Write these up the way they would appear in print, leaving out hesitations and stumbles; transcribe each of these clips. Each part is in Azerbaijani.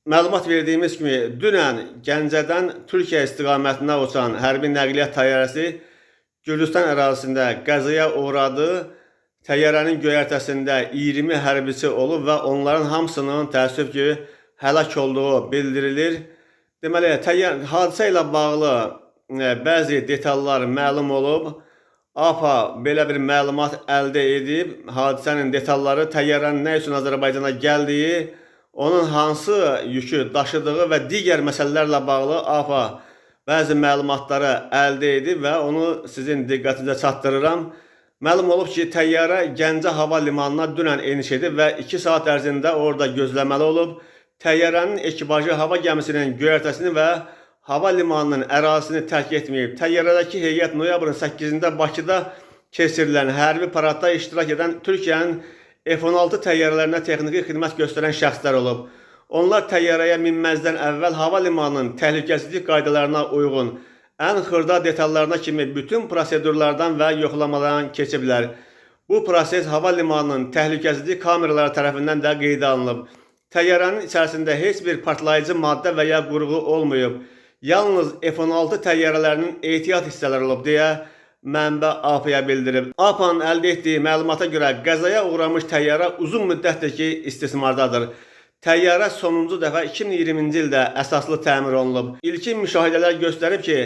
Məlumat verdiyimiz kimi, dünən Gəncədən Türkiyə istiqamətinə uçan hərbi nəqliyyat təyyarəsi Gürcüstan ərazisində qəzaya uğradı. Təyyarənin göyərtəsində 20 hərbiçi olub və onların hamısının təəssüf ki, həlak olduğu bildirilir. Deməli, hadisə ilə bağlı bəzi detallar məlum olub. APA belə bir məlumat əldə edib. Hadisənin detalları, təyyarənin nə üçün Azərbaycana gəldiyi, onun hansı yükü daşıdığı və digər məsələlərlə bağlı APA bəzi məlumatları əldə edib və onu sizin diqqətinizə çatdırıram. Məlum olub ki, təyyarə Gəncə hava limanına dünən eniş edib və 2 saat ərzində orada gözləməli olub. Təyyarənin ekipajı hava gəmisinin göyərtəsini və hava limanının ərazisini tərk etməyib. Təyyarədəki heyət noyabrın 8-də Bakıda keçirilən hərbi paradda iştirak edən Türkiyənin F-16 təyyarələrinə texniki xidmət göstərən şəxslər olub. Onlar təyyarəyə minməzdən əvvəl hava limanının təhlükəsizlik qaydalarına uyğun ən xırda detallarına kimi bütün prosedurlardan və yoxlamalardan keçiblər. Bu proses hava limanının təhlükəsizlik kameraları tərəfindən də qeydə alınıb. Təyyarənin içərisində heç bir partlayıcı maddə və ya qurğu olmayıb. Yalnız F-16 təyyarələrinin ehtiyat hissələri olub deyə mənbə APA-ya bildirib. APA-nın əldə etdiyi məlumata görə qəzaya uğramış təyyarə uzun müddətdir ki, istismardadır. Təyyarə sonuncu dəfə 2020-ci ildə əsaslı təmir olunub. İlkin müşahidələr göstərib ki,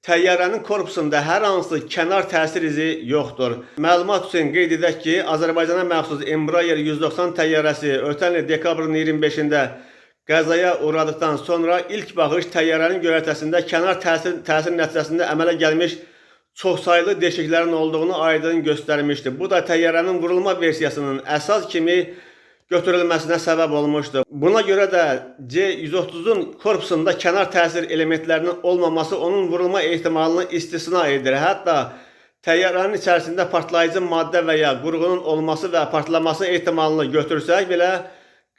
təyyarənin korpusunda hər hansı kənar təsir izi yoxdur. Məlumat üçün qeyd edək ki, Azərbaycana məxsus Embraer 190 təyyarəsi ötən il dekabrın 25-də qəzaya uğradıqdan sonra ilk baxış təyyarənin göyərtəsində kənar təsir nəticəsində əmələ gəlmiş çoxsaylı deşiklərin olduğunu aydın göstərmişdi. Bu da təyyarənin vurulma versiyasının əsas kimi götürülməsinə səbəb olmuşdu. Buna görə də C-130-un korpusunda kənar təsir elementlərinin olmaması onun vurulma ehtimalını istisna edir. Hətta təyyarənin içərisində partlayıcı maddə və ya qurğunun olması və partlaması ehtimalını götürsək belə,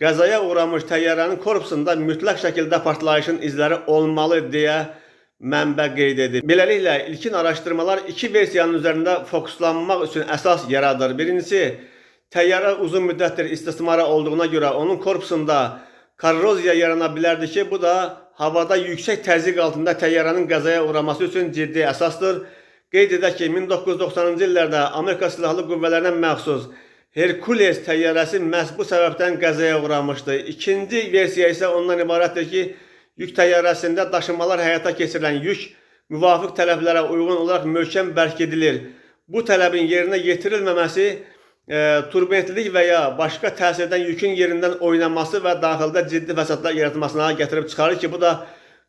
qəzaya uğramış təyyarənin korpusunda mütləq şəkildə partlayışın izləri olmalı deyə mənbə qeyd edib. Beləliklə, ilkin araşdırmalar iki versiyanın üzərində fokuslanmaq üçün əsas yaradır. Birincisi, təyyarə uzun müddətdir istismara olduğuna görə onun korpusunda korroziya yarana bilərdi ki, bu da havada yüksək təzyiq altında təyyarənin qəzaya uğraması üçün ciddi əsasdır. Qeyd edək ki, 1990-cı illərdə Amerika Silahlı Qüvvələrinə məxsus Herkules təyyarəsi məhz bu səbəbdən qəzaya uğramışdı. İkinci versiya isə ondan ibarətdir ki, yük təyyarəsində daşımalar həyata keçirilən yük müvafiq tələblərə uyğun olaraq möhkəm bərk edilir. Bu tələbin yerinə yetirilməməsi turbulentlik və ya başqa təsirdən yükün yerindən oynaması və daxildə ciddi fəsadlar yaratmasına gətirib çıxarır ki, bu da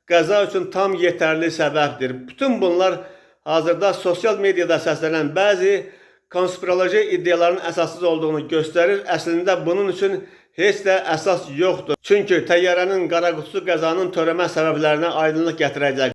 qəza üçün tam yetərli səbəbdir. Bütün bunlar hazırda sosial mediada səslənən bəzi konspiroloji iddiaların əsassız olduğunu göstərir. Əslində bunun üçün heç də əsas yoxdur. Çünki təyyarənin qara qutusu qəzanın törəmə səbəblərinə aydınlıq gətirəcək.